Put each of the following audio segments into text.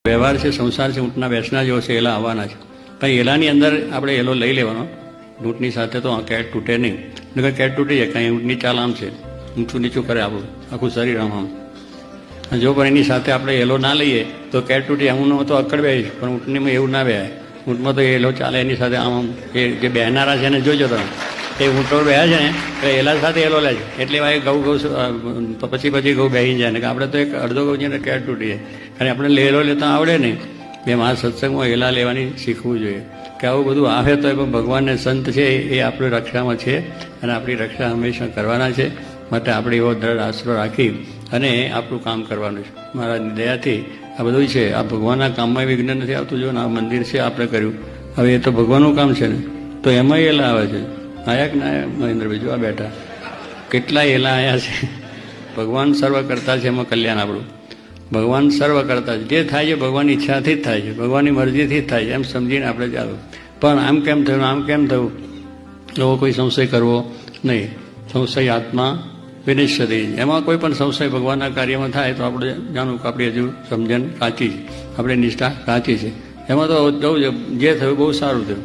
વ્યવહાર છે, સંસાર છે, ઊંટના બેસના જેવો છે, એલા આવવાના છે. પણ એલાની અંદર આપણે એલો લઈ લેવાનો. ઊંટની સાથે તો કેટ તૂટે નહીં, નકર કેટ તૂટી જાય. કાંઈ ઊંટની ચાલ આમ છે, ઊંચું નીચું કરે આપણું આખું શરીર આમ આમ. જો પણ એની સાથે આપણે એલો ના લઈએ તો કેટ તૂટી. હું તો અક્કડ બેહીશ, પણ ઊંટનીમાં એવું ના બેહાય. ઊંટમાં તો એલો ચાલે, એની સાથે આમ આમ એ જે બહેનારા છે એને જોજો તમે. એ ઊંટો બેહ્યા છે ને તો એલા સાથે એલો લે છે, એટલે એમાં ઘઉં પછી ઘઉં બેસી જાય ને. કે આપણે તો એક અડધો ઘઉં છે ને કેટ તૂટી જાય. અને આપણે એલો લેતા આવડે નહીં. બે મારા સત્સંગમાં એલા લેવાની શીખવું જોઈએ. કે આવું બધું આવે તો પણ ભગવાનને સંત છે એ આપણી રક્ષામાં છે અને આપણી રક્ષા હંમેશા કરવાના છે. માટે આપણે એવો દ્રઢ આશરો રાખી અને આપણું કામ કરવાનું છે. મહારાજની દયાથી આ બધું છે. આ ભગવાનના કામમાં વિઘ્ન નથી આવતું. જો ને આ મંદિર છે આપણે કર્યું, હવે એ તો ભગવાનનું કામ છે ને, તો એમાં એલા આવે છે. આયા કે ના આયા મહેન્દ્રભાઈ? જો આ બેઠા કેટલા એલા આયા છે. ભગવાન સર્વ કરતા છે, એમાં કલ્યાણ આપણું. ભગવાન સર્વ કરતા છે. જે થાય છે ભગવાનની ઈચ્છાથી જ થાય છે, ભગવાનની મરજીથી જ થાય છે, એમ સમજીને આપણે ચાલો. પણ આમ કેમ થયું, આમ કેમ થયું, એવો કોઈ સંશય કરવો નહીં. સંશય આત્મા વિનિશ્ચિત. એમાં કોઈ પણ સંશય ભગવાનના કાર્યમાં થાય તો આપણે જાણવું કે આપણી હજુ સમજણ કાચી છે, આપણે નિષ્ઠા કાચી છે. એમાં તો જવું છે, જે થયું બહુ સારું થયું,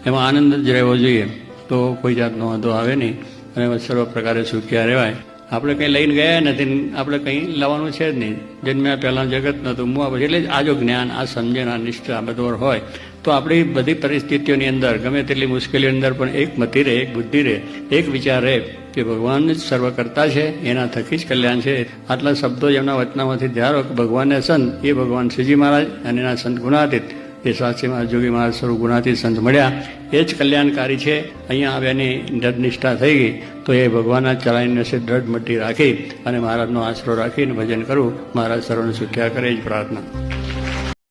એમાં આનંદ જ રહેવો જોઈએ. તો કોઈ જાતનો વાંધો આવે નહીં અને સર્વ પ્રકારે સુખ્યા રહેવાય. આપણે કંઈ લઈને ગયા નથી, આપણે કંઈ લાવવાનું છે જ નહીં. જન્મ્યા પહેલાં જગત નહોતું, મુઆ પછી. એટલે આ જો જ્ઞાન, આ સમજણ, આ નિષ્ઠા આ બધું હોય તો આપણી બધી પરિસ્થિતિઓની અંદર ગમે તેટલી મુશ્કેલીઓની અંદર પણ એક મતિ રહે, એક બુદ્ધિ રહે, એક વિચાર રહે કે ભગવાન જ સર્વ કરતા છે, એના થકી જ કલ્યાણ છે. આટલા શબ્દો એમના વચનામાંથી ધારો કે ભગવાનને સંત, એ ભગવાન શ્રીજી મહારાજ અને એના સંત ગુણાતીત, એ સાચીમાં જોગી મહારાજ સ્વરૂપ ગુણાતીત સંત મળ્યા, એ જ કલ્યાણકારી છે. અહીંયા આવ્યાની દ્રઢ નિષ્ઠા થઈ ગઈ તો એ ભગવાનના ચલાવીને દ્રઢ મટ્ટી રાખી અને મહારાજનો આશરો રાખીને ભજન કરવું. મહારાજ સર્વને સુખ્યા કરે જ પ્રાર્થના.